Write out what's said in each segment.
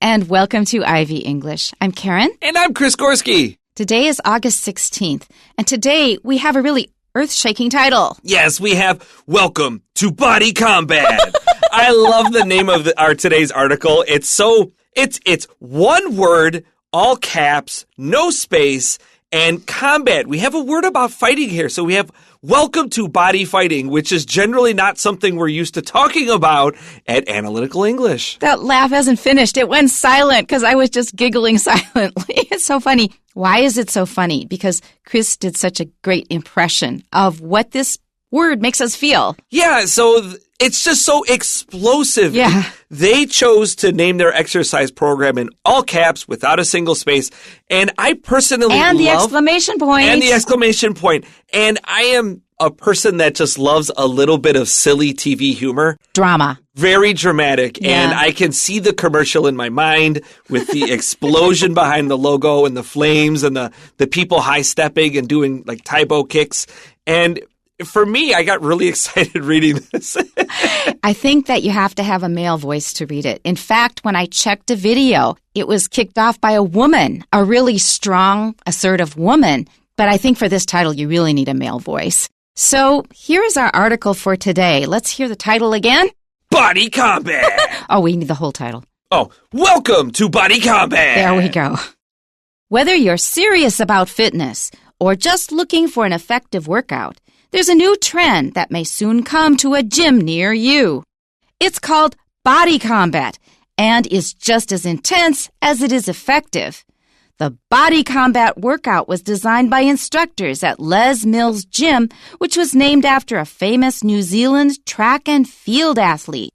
and welcome to Ivy English. I'm Karen. And I'm Chris Gorski. Today is August 16th, and today we have a really earth-shaking title. Yes, we have Welcome to Body Combat. I love the name of our today's article. It's one word, all caps, no space, and combat. We have a word about fighting here. So we have Welcome to Body Fighting, which is generally not something we're used to talking about at Analytical English. That laugh hasn't finished. It went silent because I was just giggling silently. It's so funny. Why is it so funny? Because Chris did such a great impression of what this word makes us feel. Yeah, so it's just so explosive. Yeah. They chose to name their exercise program in all caps without a single space. And I personally And the exclamation point. And the exclamation point. And I am a person that just loves a little bit of silly TV humor. Drama. Very dramatic. Yeah. And I can see the commercial in my mind with the explosion behind the logo and the flames and the people high-stepping and doing like Taibo kicks. And for me, I got really excited reading this. I think that you have to have a male voice to read it. In fact, when I checked a video, it was kicked off by a woman, a really strong, assertive woman. But I think for this title, you really need a male voice. So here is our article for today. Let's hear the title again. Body Combat. Oh, we need the whole title. Oh, Welcome to Body Combat. There we go. Whether you're serious about fitness or just looking for an effective workout, there's a new trend that may soon come to a gym near you. It's called Body Combat and is just as intense as it is effective. The Body Combat workout was designed by instructors at Les Mills Gym, which was named after a famous New Zealand track and field athlete.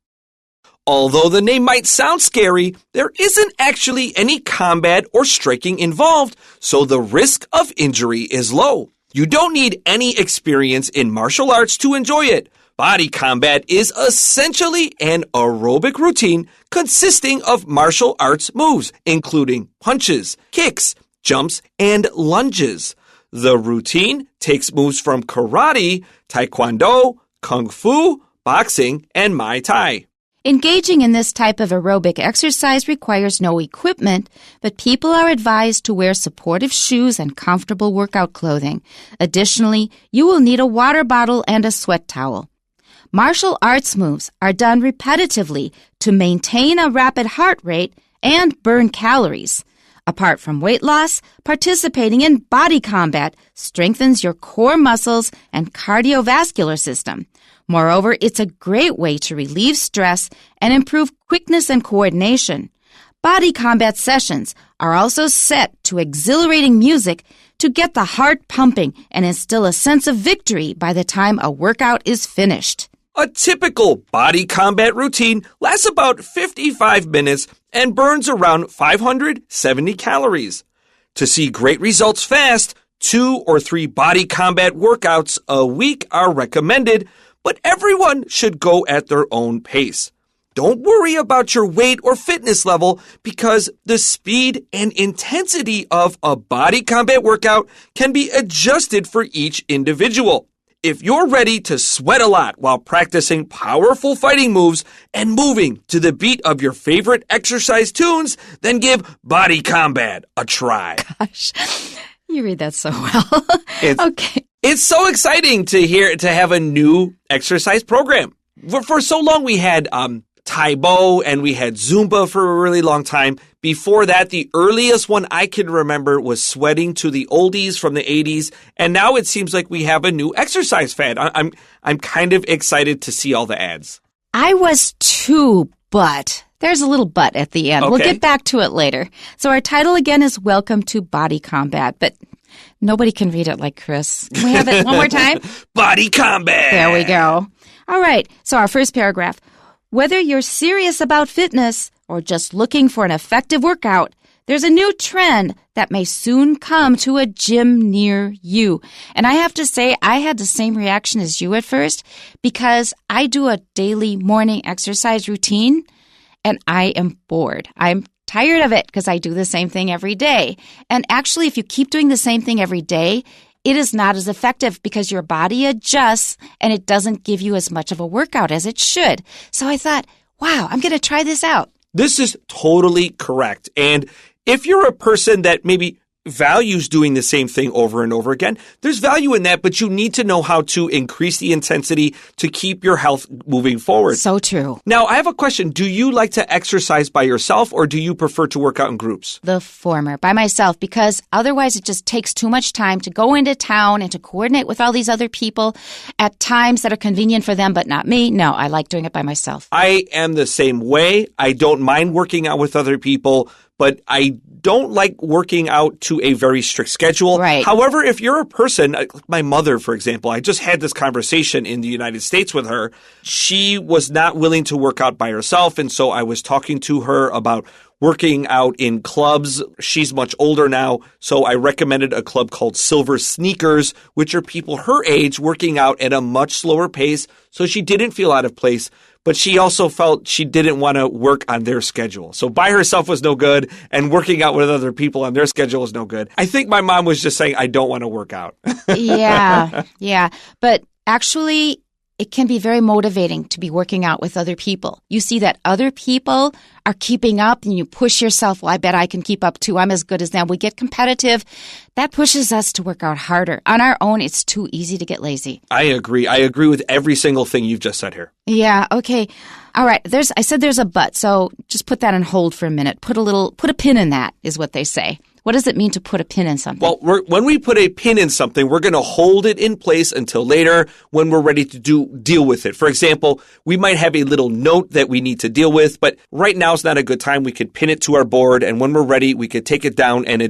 Although the name might sound scary, there isn't actually any combat or striking involved, so the risk of injury is low. You don't need any experience in martial arts to enjoy it. Body Combat is essentially an aerobic routine consisting of martial arts moves, including punches, kicks, jumps, and lunges. The routine takes moves from karate, taekwondo, kung fu, boxing, and Muay Thai. Engaging in this type of aerobic exercise requires no equipment, but people are advised to wear supportive shoes and comfortable workout clothing. Additionally, you will need a water bottle and a sweat towel. Martial arts moves are done repetitively to maintain a rapid heart rate and burn calories. Apart from weight loss, participating in Body Combat strengthens your core muscles and cardiovascular system. Moreover, it's a great way to relieve stress and improve quickness and coordination. Body Combat sessions are also set to exhilarating music to get the heart pumping and instill a sense of victory by the time a workout is finished. A typical Body Combat routine lasts about 55 minutes and burns around 570 calories. To see great results fast, 2 or 3 Body Combat workouts a week are recommended, but everyone should go at their own pace. Don't worry about your weight or fitness level because the speed and intensity of a Body Combat workout can be adjusted for each individual. If you're ready to sweat a lot while practicing powerful fighting moves and moving to the beat of your favorite exercise tunes, then give Body Combat a try. Gosh, you read that so well. Okay. It's so exciting to have a new exercise program. For so long, we had Taibo and we had Zumba for a really long time. Before that, the earliest one I can remember was sweating to the oldies from the 80s. And now it seems like we have a new exercise fad. I'm kind of excited to see all the ads. I was too, but there's a little but at the end. Okay. We'll get back to it later. So our title again is Welcome to Body Combat, but nobody can read it like Chris. Can we have it one more time? Body Combat! There we go. All right, so our first paragraph. Whether you're serious about fitness or just looking for an effective workout, there's a new trend that may soon come to a gym near you. And I have to say, I had the same reaction as you at first because I do a daily morning exercise routine and I am bored. I'm tired of it because I do the same thing every day. And actually, if you keep doing the same thing every day, it is not as effective because your body adjusts and it doesn't give you as much of a workout as it should. So I thought, wow, I'm going to try this out. This is totally correct. And if you're a person that maybe values doing the same thing over and over again, there's value in that, but you need to know how to increase the intensity to keep your health moving forward. So true. Now, I have a question. Do you like to exercise by yourself or do you prefer to work out in groups? The former, by myself, because otherwise it just takes too much time to go into town and to coordinate with all these other people at times that are convenient for them, but not me. No, I like doing it by myself. I am the same way. I don't mind working out with other people, but I don't like working out to a very strict schedule. Right. However, if you're a person, like my mother, for example, I just had this conversation in the United States with her. She was not willing to work out by herself, and so I was talking to her about working out in clubs. She's much older now, so I recommended a club called Silver Sneakers, which are people her age working out at a much slower pace, so she didn't feel out of place. But she also felt she didn't want to work on their schedule. So by herself was no good, and working out with other people on their schedule is no good. I think my mom was just saying, I don't want to work out. Yeah. But actually, it can be very motivating to be working out with other people. You see that other people are keeping up and you push yourself. Well, I bet I can keep up too. I'm as good as them. We get competitive. That pushes us to work out harder. On our own, it's too easy to get lazy. I agree. I agree with every single thing you've just said here. Yeah, okay. All right. I said there's a but, so just put that on hold for a minute. Put a pin in that is what they say. What does it mean to put a pin in something? Well, when we put a pin in something, we're going to hold it in place until later when we're ready to deal with it. For example, we might have a little note that we need to deal with, but right now is not a good time. We could pin it to our board, and when we're ready, we could take it down and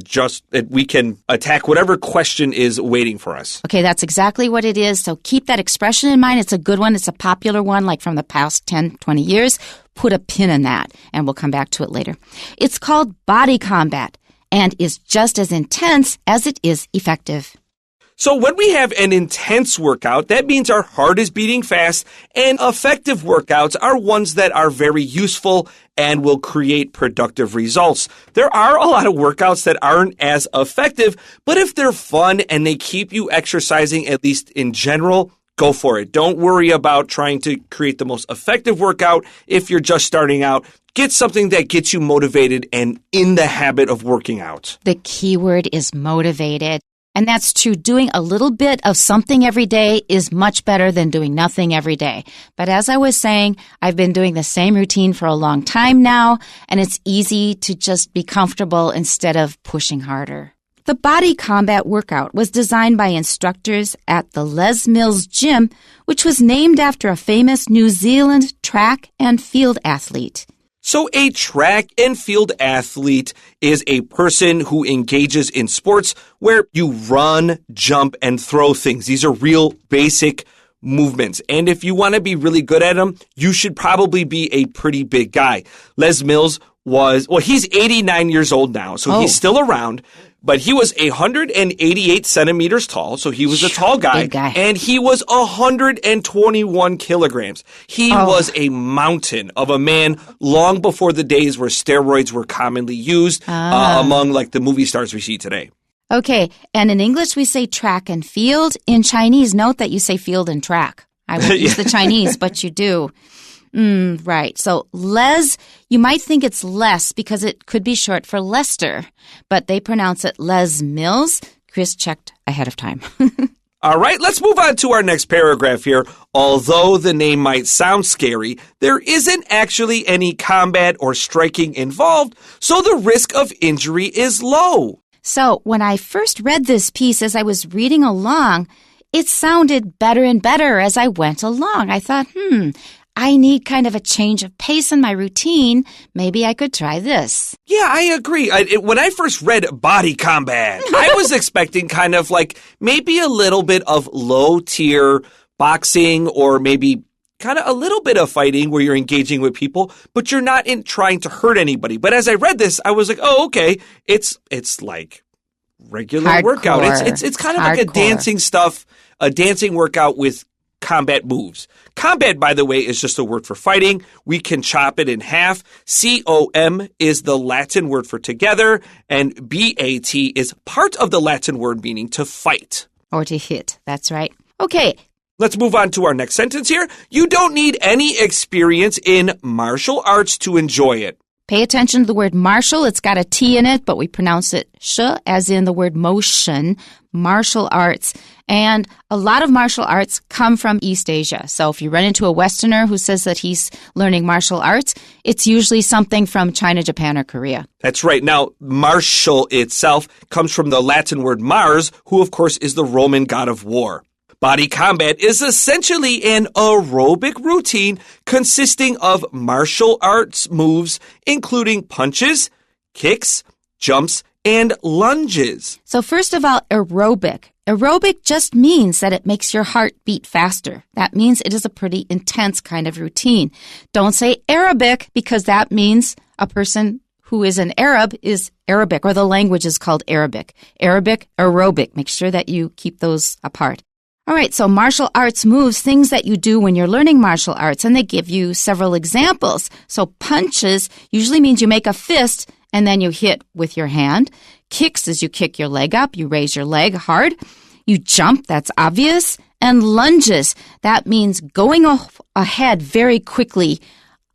we can attack whatever question is waiting for us. Okay, that's exactly what it is. So keep that expression in mind. It's a good one. It's a popular one, like from the past 10, 20 years. Put a pin in that, and we'll come back to it later. It's called body combat, and is just as intense as it is effective. So when we have an intense workout, that means our heart is beating fast, and effective workouts are ones that are very useful and will create productive results. There are a lot of workouts that aren't as effective, but if they're fun and they keep you exercising, at least in general, go for it. Don't worry about trying to create the most effective workout if you're just starting out. Get something that gets you motivated and in the habit of working out. The key word is motivated. And that's true. Doing a little bit of something every day is much better than doing nothing every day. But as I was saying, I've been doing the same routine for a long time now, and it's easy to just be comfortable instead of pushing harder. The Body Combat workout was designed by instructors at the Les Mills Gym, which was named after a famous New Zealand track and field athlete. So a track and field athlete is a person who engages in sports where you run, jump, and throw things. These are real basic movements. And if you want to be really good at them, you should probably be a pretty big guy. Les Mills he's 89 years old now, so he's still around. But he was 188 centimeters tall, so he was a tall guy. Big guy. And he was 121 kilograms. He was a mountain of a man long before the days where steroids were commonly used among like the movie stars we see today. Okay, and in English we say track and field. In Chinese, note that you say field and track. I won't use the Chinese, but you do. Right. So Les, you might think it's Les because it could be short for Lester, but they pronounce it Les Mills. Chris checked ahead of time. All right, let's move on to our next paragraph here. Although the name might sound scary, there isn't actually any combat or striking involved, so the risk of injury is low. So when I first read this piece as I was reading along, it sounded better and better as I went along. I thought, I need kind of a change of pace in my routine. Maybe I could try this. Yeah, I agree. When I first read Body Combat, I was expecting kind of like maybe a little bit of low-tier boxing or maybe kind of a little bit of fighting where you're engaging with people, but you're not trying to hurt anybody. But as I read this, I was like, oh, okay, it's like regular Hardcore. Workout. It's kind of like a dancing workout with combat moves. Combat, by the way, is just a word for fighting. We can chop it in half. C-O-M is the Latin word for together, and B-A-T is part of the Latin word meaning to fight. Or to hit. That's right. Okay. Let's move on to our next sentence here. You don't need any experience in martial arts to enjoy it. Pay attention to the word martial. It's got a T in it, but we pronounce it sh, as in the word motion, martial arts. And a lot of martial arts come from East Asia. So if you run into a Westerner who says that he's learning martial arts, it's usually something from China, Japan, or Korea. That's right. Now, martial itself comes from the Latin word Mars, who, of course, is the Roman god of war. Body combat is essentially an aerobic routine consisting of martial arts moves, including punches, kicks, jumps, and lunges. So first of all, aerobic. Aerobic just means that it makes your heart beat faster. That means it is a pretty intense kind of routine. Don't say Arabic because that means a person who is an Arab is Arabic, or the language is called Arabic. Arabic, aerobic. Make sure that you keep those apart. All right, so martial arts moves, things that you do when you're learning martial arts, and they give you several examples. So punches usually means you make a fist and then you hit with your hand. Kicks is you kick your leg up, you raise your leg hard. You jump, that's obvious. And lunges, that means going ahead very quickly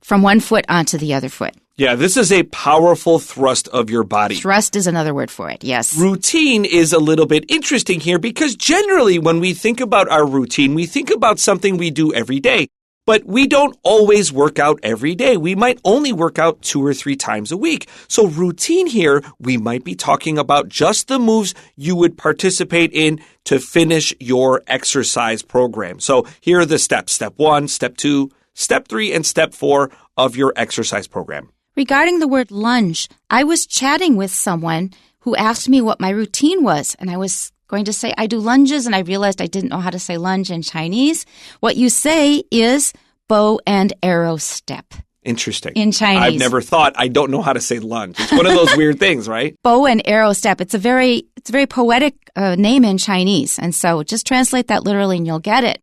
from one foot onto the other foot. Yeah, this is a powerful thrust of your body. Thrust is another word for it, yes. Routine is a little bit interesting here because generally when we think about our routine, we think about something we do every day. But we don't always work out every day. We might only work out 2 or 3 times a week. So routine here, we might be talking about just the moves you would participate in to finish your exercise program. So here are the steps. Step 1, Step 2, Step 3, and Step 4 of your exercise program. Regarding the word lunge, I was chatting with someone who asked me what my routine was, and I was going to say I do lunges, and I realized I didn't know how to say lunge in Chinese. What you say is bow and arrow step. Interesting. In Chinese. I've never thought. I don't know how to say lunge. It's one of those weird things, right? Bow and arrow step. It's a very poetic name in Chinese, and so just translate that literally and you'll get it.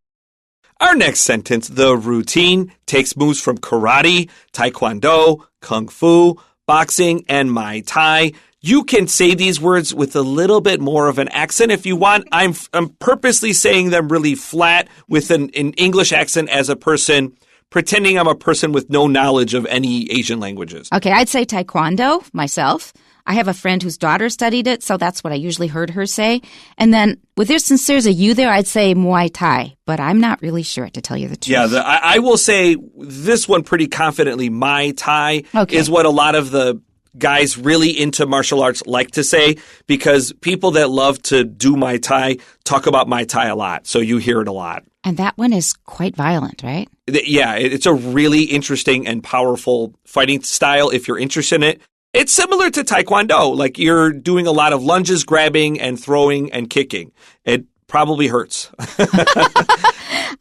Our next sentence, the routine, takes moves from karate, taekwondo, kung fu, boxing, and Muay Thai. You can say these words with a little bit more of an accent if you want. I'm purposely saying them really flat with an English accent as a person, pretending I'm a person with no knowledge of any Asian languages. Okay, I'd say taekwondo myself. I have a friend whose daughter studied it, so that's what I usually heard her say. And then, with there, since there's a U there, I'd say Muay Thai, but I'm not really sure, to tell you the truth. Yeah, I will say this one pretty confidently. Muay Thai is what a lot of the guys really into martial arts like to say, because people that love to do Muay Thai talk about Muay Thai a lot, so you hear it a lot. And that one is quite violent, right? Yeah, it's a really interesting and powerful fighting style if you're interested in it. It's similar to Taekwondo, like you're doing a lot of lunges, grabbing, and throwing and kicking. It probably hurts.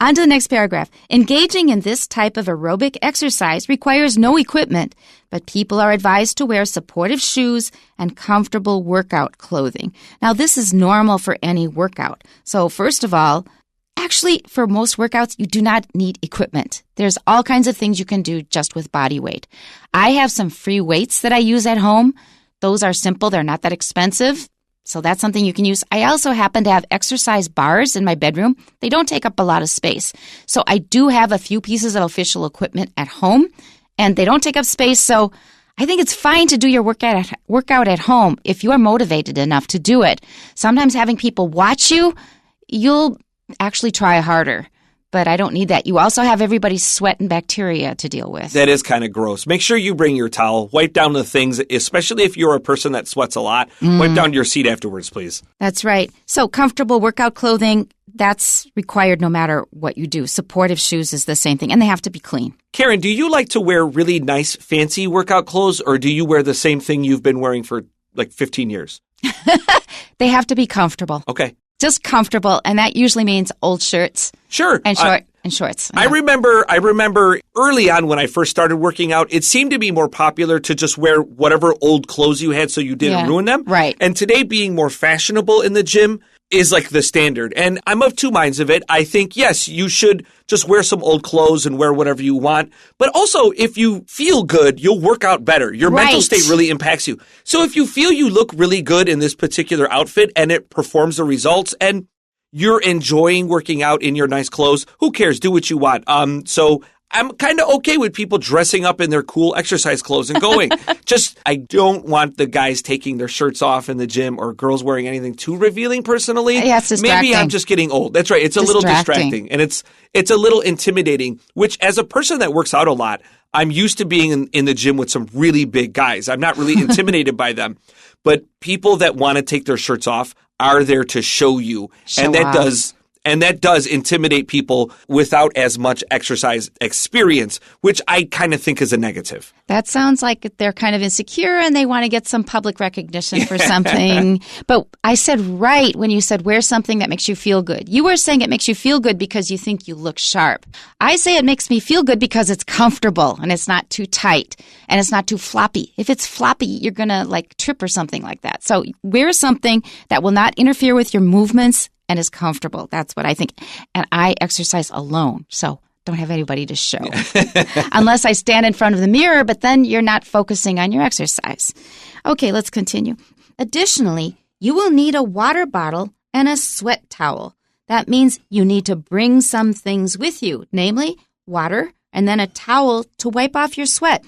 On to the next paragraph. Engaging in this type of aerobic exercise requires no equipment, but people are advised to wear supportive shoes and comfortable workout clothing. Now, this is normal for any workout. So, first of all, actually, for most workouts, you do not need equipment. There's all kinds of things you can do just with body weight. I have some free weights that I use at home. Those are simple. They're not that expensive. So that's something you can use. I also happen to have exercise bars in my bedroom. They don't take up a lot of space. So I do have a few pieces of official equipment at home, and they don't take up space. So I think it's fine to do your workout at home if you are motivated enough to do it. Sometimes having people watch you, you'll actually try harder. But I don't need that. You also have everybody's sweat and bacteria to deal with. That is kind of gross. Make sure you bring your towel. Wipe down the things, especially if you're a person that sweats a lot. Wipe down your seat afterwards, please. That's right. So comfortable workout clothing, that's required no matter what you do. Supportive shoes is the same thing, and they have to be clean. Karen, do you like to wear really nice, fancy workout clothes, or do you wear the same thing you've been wearing for like 15 years? They have to be comfortable. Okay. Just comfortable, and that usually means old shirts. Sure. And shorts. I remember early on when I first started working out, it seemed to be more popular to just wear whatever old clothes you had so you didn't ruin them. Right. And today being more fashionable in the gym is like the standard. And I'm of two minds of it. I think, yes, you should just wear some old clothes and wear whatever you want. But also, if you feel good, you'll work out better. Your mental state really impacts you. So if you feel you look really good in this particular outfit and it performs the results and you're enjoying working out in your nice clothes, who cares? Do what you want. So I'm kind of okay with people dressing up in their cool exercise clothes and going. I don't want the guys taking their shirts off in the gym or girls wearing anything too revealing personally. Yeah, it's distracting. Maybe I'm just getting old. That's right. It's a little distracting. And it's a little intimidating, which as a person that works out a lot, I'm used to being in the gym with some really big guys. I'm not really intimidated by them. But people that want to take their shirts off are there to show you. And that does intimidate people without as much exercise experience, which I kind of think is a negative. That sounds like they're kind of insecure and they want to get some public recognition for something. But I said right when you said wear something that makes you feel good. You were saying it makes you feel good because you think you look sharp. I say it makes me feel good because it's comfortable and it's not too tight and it's not too floppy. If it's floppy, you're going to trip or something like that. So wear something that will not interfere with your movements and is comfortable. That's what I think. And I exercise alone, so don't have anybody to show. Unless I stand in front of the mirror, but then you're not focusing on your exercise. Okay, let's continue. Additionally, you will need a water bottle and a sweat towel. That means you need to bring some things with you, namely water and then a towel to wipe off your sweat.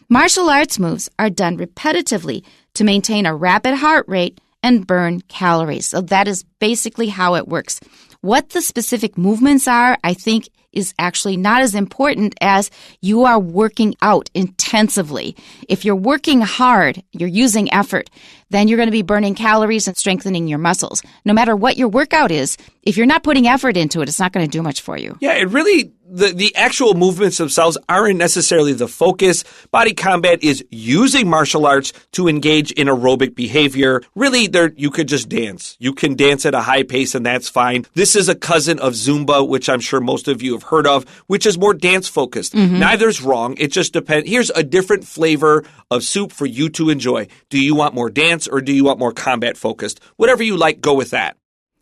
Martial arts moves are done repetitively to maintain a rapid heart rate and burn calories. So that is basically how it works. What the specific movements are, I think, is actually not as important as you are working out intensively. If you're working hard, you're using effort, then you're going to be burning calories and strengthening your muscles. No matter what your workout is, if you're not putting effort into it, it's not going to do much for you. Yeah, it really, the actual movements themselves aren't necessarily the focus. Body Combat is using martial arts to engage in aerobic behavior. Really, you could just dance. You can dance at a high pace, and that's fine. This is a cousin of Zumba, which I'm sure most of you have heard of, which is more dance-focused. Neither's wrong. It just depends. Here's a different flavor of soup for you to enjoy. Do you want more dance or do you want more combat-focused? Whatever you like, go with that.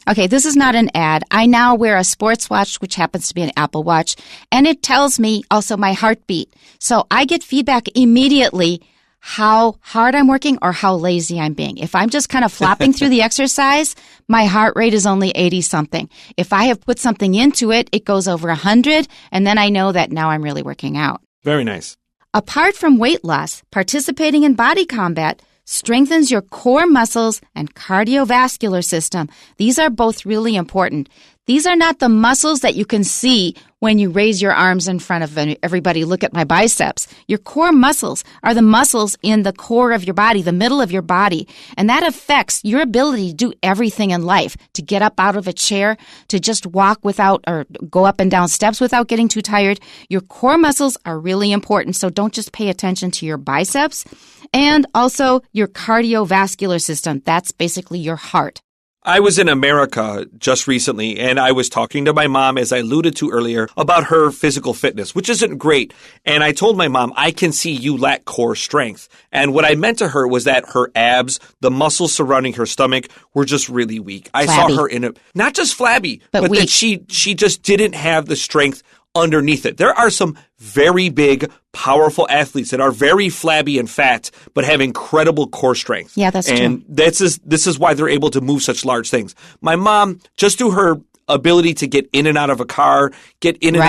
Okay, this is not an ad. I now wear a sports watch, which happens to be an Apple Watch, and it tells me also my heartbeat. So I get feedback immediately how hard I'm working or how lazy I'm being. If I'm just kind of flopping through the exercise, my heart rate is only 80-something. If I have put something into it, it goes over 100, and then I know that now I'm really working out. Very nice. Apart from weight loss, participating in Body Combat strengthens your core muscles and cardiovascular system. These are both really important. These are not the muscles that you can see when you raise your arms in front of everybody. Look at my biceps. Your core muscles are the muscles in the core of your body, the middle of your body. And that affects your ability to do everything in life, to get up out of a chair, to just walk without or go up and down steps without getting too tired. Your core muscles are really important. So don't just pay attention to your biceps and also your cardiovascular system. That's basically your heart. I was in America just recently, and I was talking to my mom, as I alluded to earlier, about her physical fitness, which isn't great. And I told my mom, I can see you lack core strength. And what I meant to her was that her abs, the muscles surrounding her stomach, were just really weak. I saw her in not just flabby, but that she just didn't have the strength underneath it. There are some very big, powerful athletes that are very flabby and fat, but have incredible core strength. Yeah, that's true. And this is why they're able to move such large things. My mom, just through her ability to get in and out of a car, get in and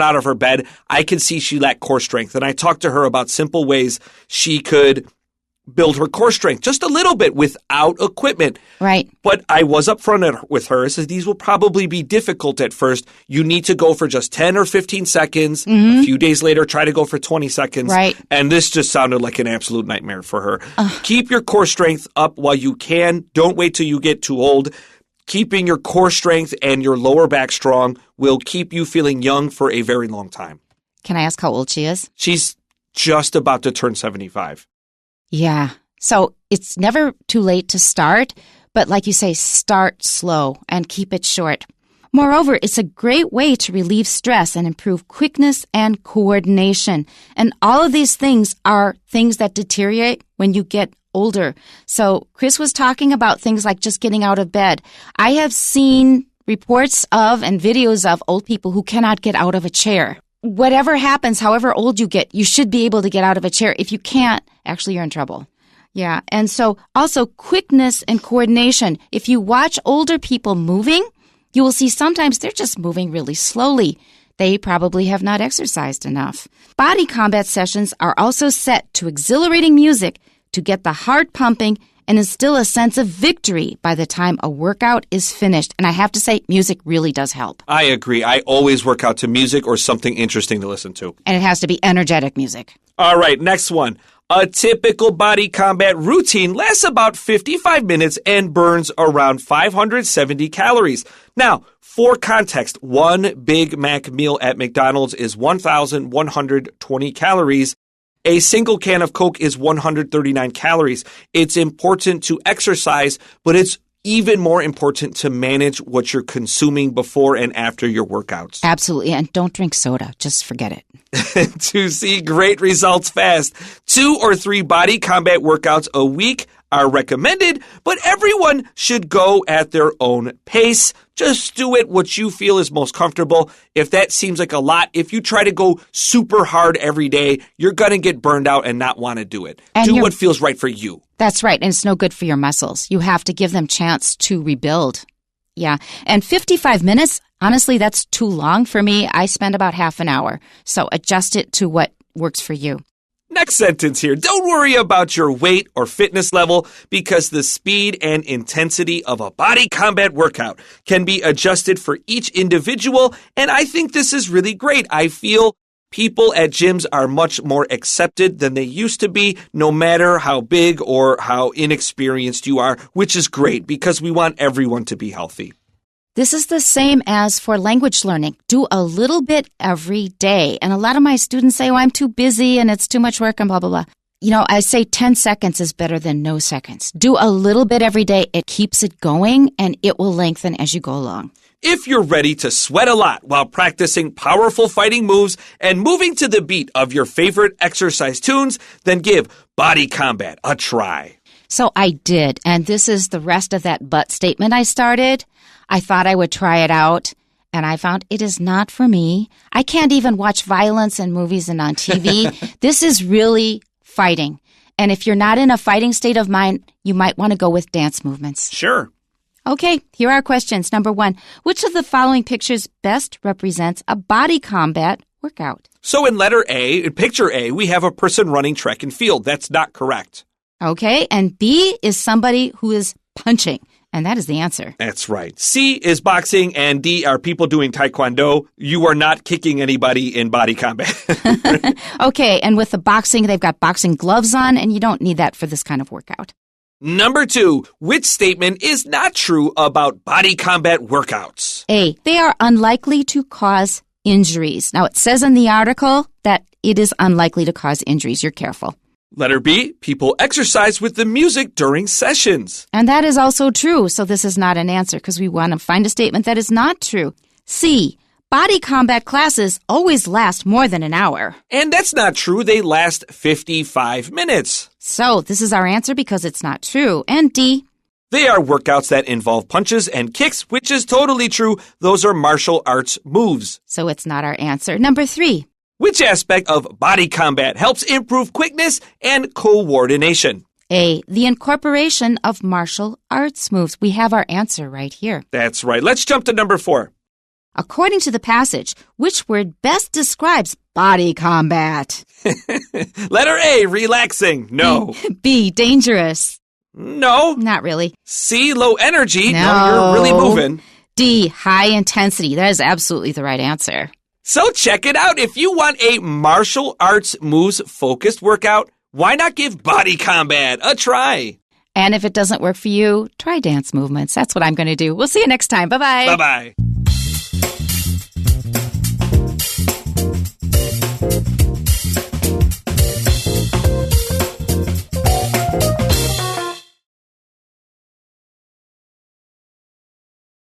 out of her bed, I can see she lacked core strength. And I talked to her about simple ways she could build her core strength just a little bit without equipment. Right. But I was upfront with her. I said, these will probably be difficult at first. You need to go for just 10 or 15 seconds. Mm-hmm. A few days later, try to go for 20 seconds. Right. And this just sounded like an absolute nightmare for her. Keep your core strength up while you can. Don't wait till you get too old. Keeping your core strength and your lower back strong will keep you feeling young for a very long time. Can I ask how old she is? She's just about to turn 75. Yeah. So it's never too late to start, but like you say, start slow and keep it short. Moreover, it's a great way to relieve stress and improve quickness and coordination. And all of these things are things that deteriorate when you get older. So Chris was talking about things like just getting out of bed. I have seen reports of and videos of old people who cannot get out of a chair. Whatever happens, however old you get, you should be able to get out of a chair. If you can't, actually you're in trouble. Yeah. And so also quickness and coordination. If you watch older people moving, you will see sometimes they're just moving really slowly. They probably have not exercised enough. Body combat sessions are also set to exhilarating music to get the heart pumping and instill a sense of victory by the time a workout is finished. And I have to say, music really does help. I agree. I always work out to music or something interesting to listen to. And it has to be energetic music. All right, next one. A typical body combat routine lasts about 55 minutes and burns around 570 calories. Now, for context, one Big Mac meal at McDonald's is 1,120 calories. A single can of Coke is 139 calories. It's important to exercise, but it's even more important to manage what you're consuming before and after your workouts. Absolutely. And don't drink soda. Just forget it. To see great results fast, 2 or 3 body combat workouts a week are recommended, but everyone should go at their own pace. Just do it what you feel is most comfortable. If that seems like a lot, if you try to go super hard every day, you're going to get burned out and not want to do it. Do what feels right for you. That's right. And it's no good for your muscles. You have to give them a chance to rebuild. Yeah. And 55 minutes, honestly, that's too long for me. I spend about half an hour. So adjust it to what works for you. Next sentence here. Don't worry about your weight or fitness level because the speed and intensity of a body combat workout can be adjusted for each individual. And I think this is really great. I feel people at gyms are much more accepted than they used to be, no matter how big or how inexperienced you are, which is great because we want everyone to be healthy. This is the same as for language learning. Do a little bit every day. And a lot of my students say, oh, I'm too busy and it's too much work and blah, blah, blah. You know, I say 10 seconds is better than no seconds. Do a little bit every day. It keeps it going and it will lengthen as you go along. If you're ready to sweat a lot while practicing powerful fighting moves and moving to the beat of your favorite exercise tunes, then give Body Combat a try. So I did. And this is the rest of that but statement I started. I thought I would try it out, and I found it is not for me. I can't even watch violence in movies and on TV. This is really fighting. And if you're not in a fighting state of mind, you might want to go with dance movements. Sure. Okay, here are questions. Number 1, which of the following pictures best represents a body combat workout? So in letter A, in picture A, we have a person running track and field. That's not correct. Okay, and B is somebody who is punching. And that is the answer. That's right. C is boxing and D are people doing taekwondo. You are not kicking anybody in body combat. Okay, and with the boxing, they've got boxing gloves on, and you don't need that for this kind of workout. Number 2, which statement is not true about body combat workouts? A, they are unlikely to cause injuries. Now, it says in the article that it is unlikely to cause injuries. You're careful. Letter B, people exercise with the music during sessions. And that is also true, so this is not an answer because we want to find a statement that is not true. C, body combat classes always last more than an hour. And that's not true. They last 55 minutes. So this is our answer because it's not true. And D, they are workouts that involve punches and kicks, which is totally true. Those are martial arts moves. So it's not our answer. Number 3. Which aspect of body combat helps improve quickness and coordination? A, the incorporation of martial arts moves. We have our answer right here. That's right. Let's jump to number 4. According to the passage, which word best describes body combat? Letter A, relaxing. No. B, dangerous. No. Not really. C, low energy. No, you're really moving. D, high intensity. That is absolutely the right answer. So check it out. If you want a martial arts moves focused workout, why not give body combat a try? And if it doesn't work for you, try dance movements. That's what I'm going to do. We'll see you next time. Bye-bye. Bye-bye.